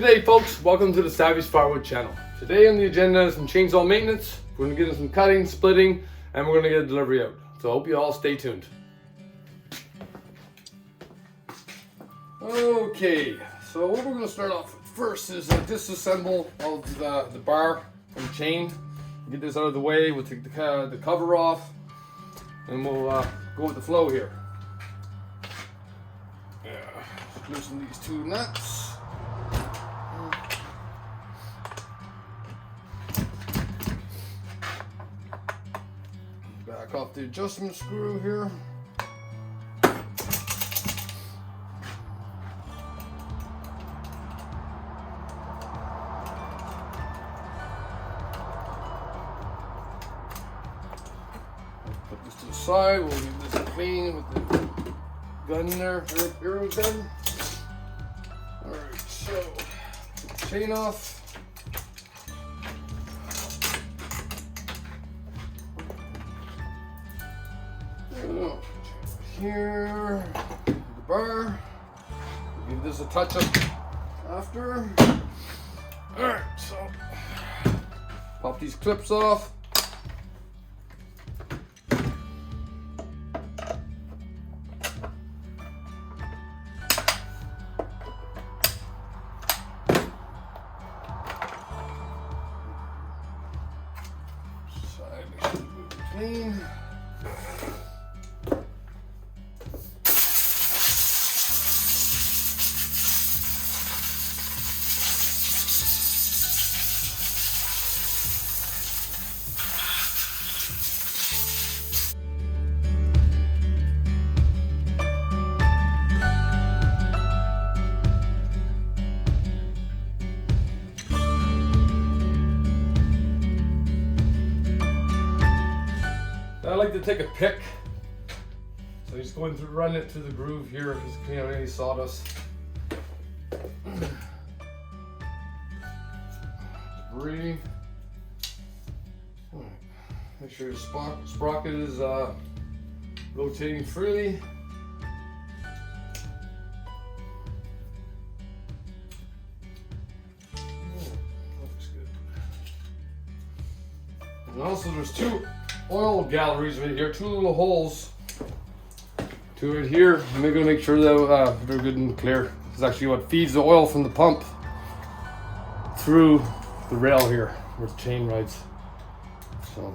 Good day, folks. Welcome to the Savvy's Firewood channel. Today on the agenda is some chainsaw maintenance. We're going to get into some cutting, splitting, and we're going to get a delivery out. So I hope you all stay tuned. Okay, so what we're going to start off with first is a disassemble of the bar and chain. Get this out of the way. We'll take the cover off, and we'll go with the flow here. Loosen these two nuts. Back off the adjustment screw here. Put this to the side. We'll leave this clean with the gun there, arrow gun. Alright, so chain off. Here, the bar. Give this a touch up after. Alright, so pop these clips off. Side, make sure it's clean. I like to take a pick, so just going to run it through the groove here, just clean out any sawdust, debris. Right. Make sure your sprocket is rotating freely. Looks good. And also, there's two oil galleries right here, two little holes, two right here. I'm gonna make sure that they're good and clear. This is actually what feeds the oil from the pump through the rail here where the chain rides. So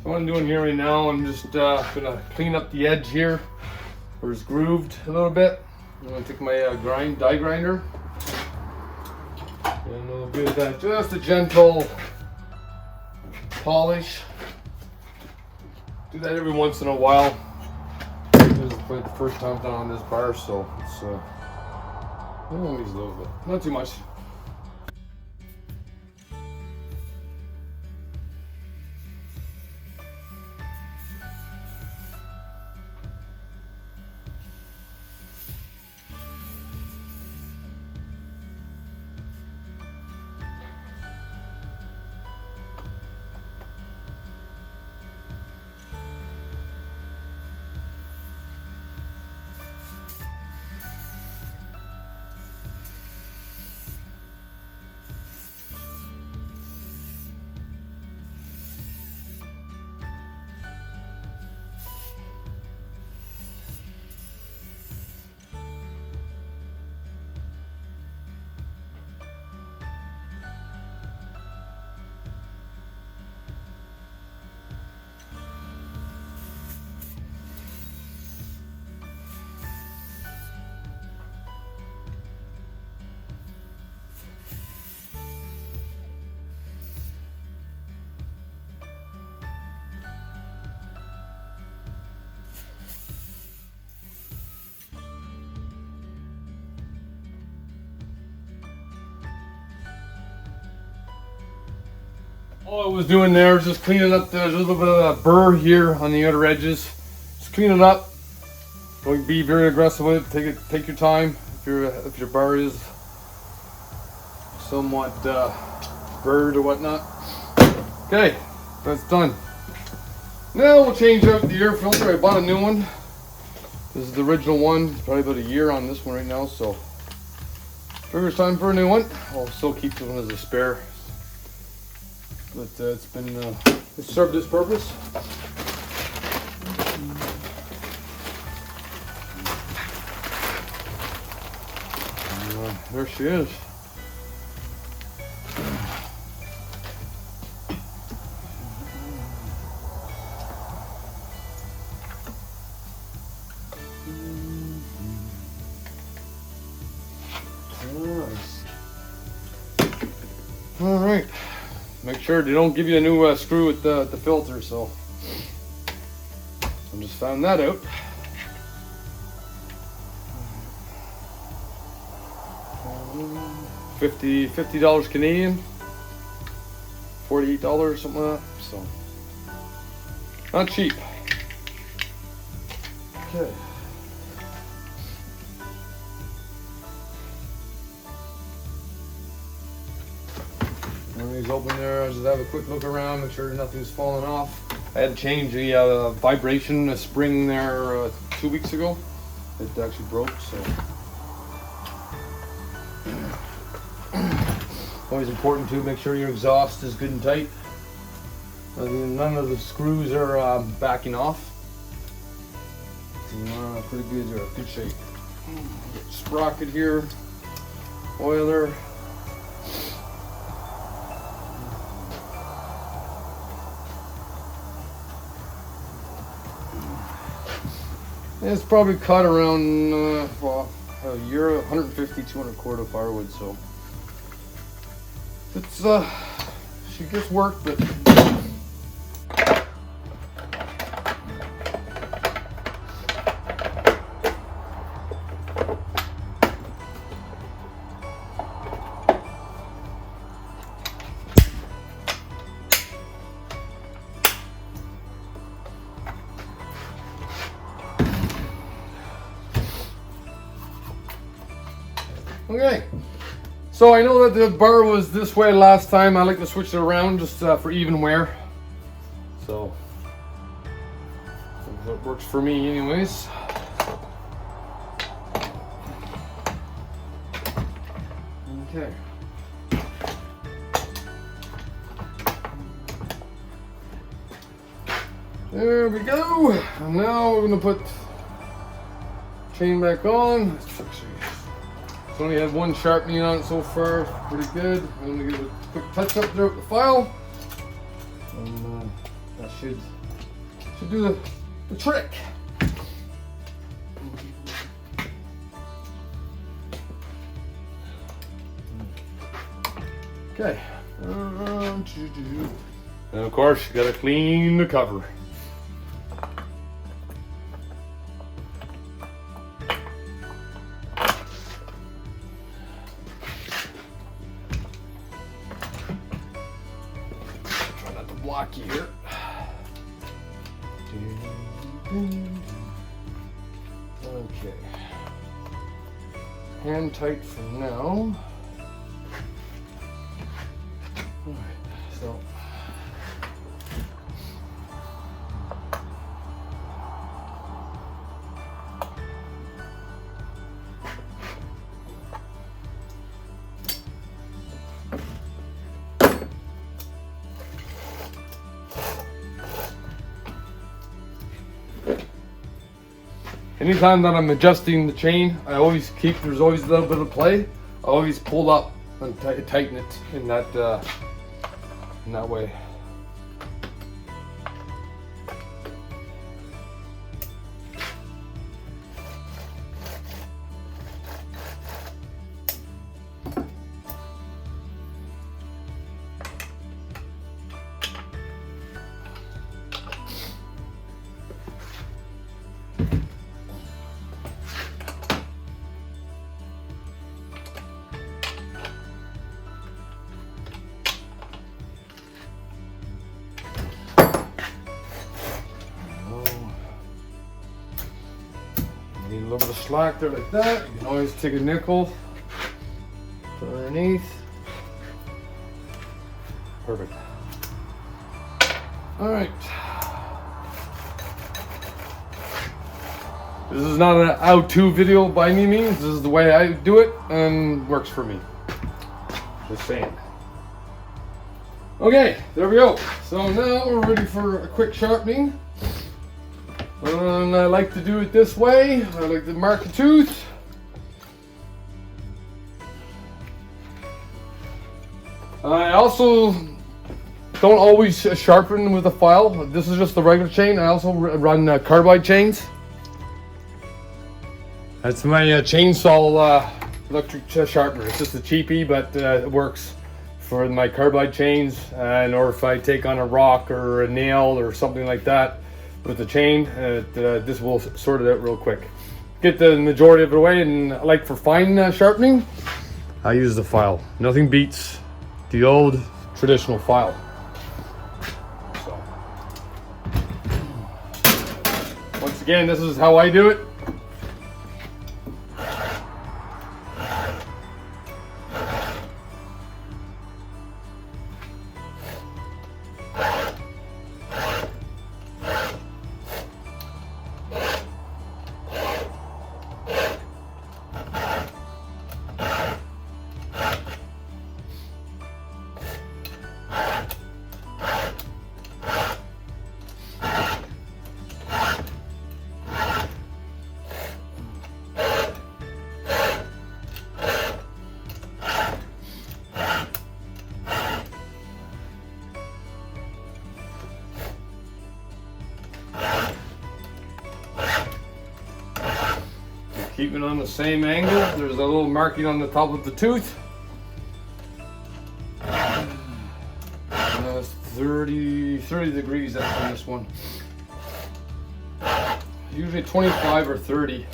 what I'm doing here right now, I'm just gonna clean up the edge here where it's grooved a little bit. I'm gonna take my die grinder and a little bit of that, just a gentle polish. Do that every once in a while. This is probably the first time I've done on this bar, so it's only a little bit, not too much. All I was doing there was just cleaning up. There's a little bit of a burr here on the outer edges. Just clean it up. Don't be very aggressive with it. Take your time. If your bar is somewhat bird or whatnot. Okay, that's done. Now we'll change out the air filter. I bought a new one. This is the original one. It's probably about a year on this one right now, so figure it's time for a new one. I'll still keep this one as a spare, but it's served its purpose. There she is. All right. Make sure they don't give you a new screw with the filter. So I just found that out. $50 Canadian, $48, something like that. So not cheap. Okay. Everything's open there. I just have a quick look around, make sure nothing's falling off. I had to change the vibration spring there 2 weeks ago. It actually broke, so. Always important to make sure your exhaust is good and tight. None of the screws are backing off. So, pretty good, they're in good shape. Sprocket here, oiler. It's probably cut around well, a year, 150, 200 cord of firewood, so it's she gets work, but okay. So I know that the bar was this way last time. I like to switch it around just for even wear. So that works for me anyways. Okay. There we go. And now we're gonna put chain back on. It's only had one sharpening on it so far, pretty good. I'm gonna give it a quick touch up there with the file, and that should do the trick. Okay, and of course you gotta clean the cover. Block here. Okay. Hand tight for now. Alright, so anytime that I'm adjusting the chain, there's always a little bit of play. I always pull up and tighten it in that way. Need a little bit of slack there like that. You can always take a nickel, put it underneath. Perfect. All right. This is not an how-to video by any means. This is the way I do it and works for me. Just saying. Okay, there we go. So now we're ready for a quick sharpening. And I like to do it this way. I like to mark a tooth. I also don't always sharpen with a file. This is just the regular chain. I also run carbide chains. That's my chainsaw electric sharpener. It's just a cheapie, but it works for my carbide chains. Or if I take on a rock or a nail or something like that with the chain, this will sort it out real quick. Get the majority of it away, and like for fine sharpening, I use the file. Nothing beats the old traditional file. So, once again, this is how I do it. Keep it on the same angle. There's a little marking on the top of the tooth. 30 degrees on this one. Usually 25 or 30.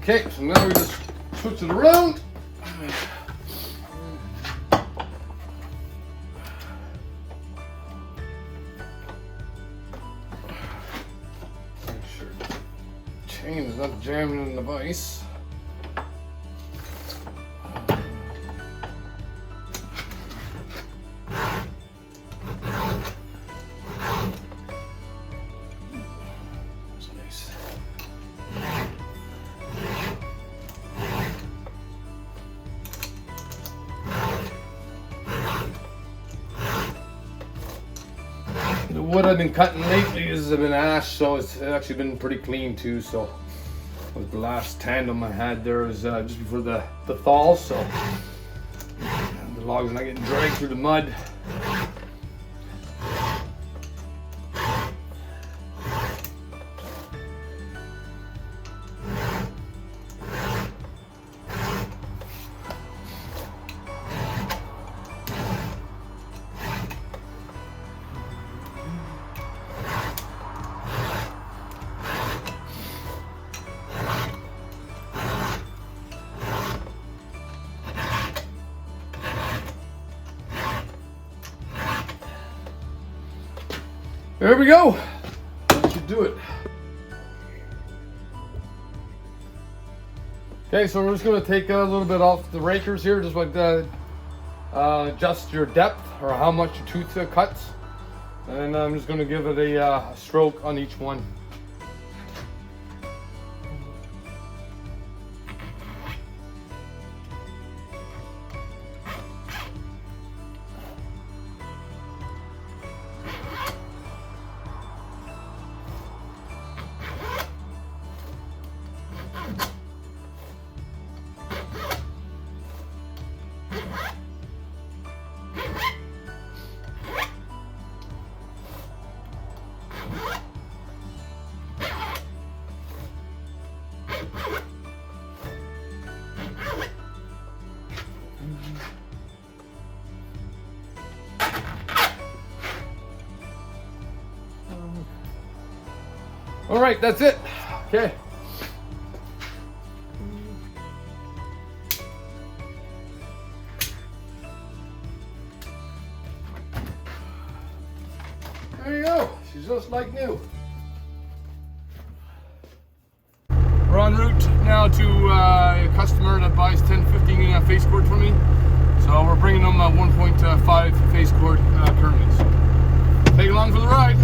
Okay, so now we just switch it around. Make sure the chain is not jamming in the vise. The wood I've been cutting lately has been ash, so it's actually been pretty clean too. So with the last tandem I had there was just before the thaw, so the logs are not getting dragged through the mud. There we go. That should do it. Okay, so we're just going to take a little bit off the rakers here, just like that. Adjust your depth or how much your tooth cuts. And I'm just going to give it a stroke on each one. All right, that's it. Okay. There you go. She's just like new. We're en route now to a customer that buys 10-15 face cord from me. So we're bringing them a 1.5 face cord currently. So take along for the ride.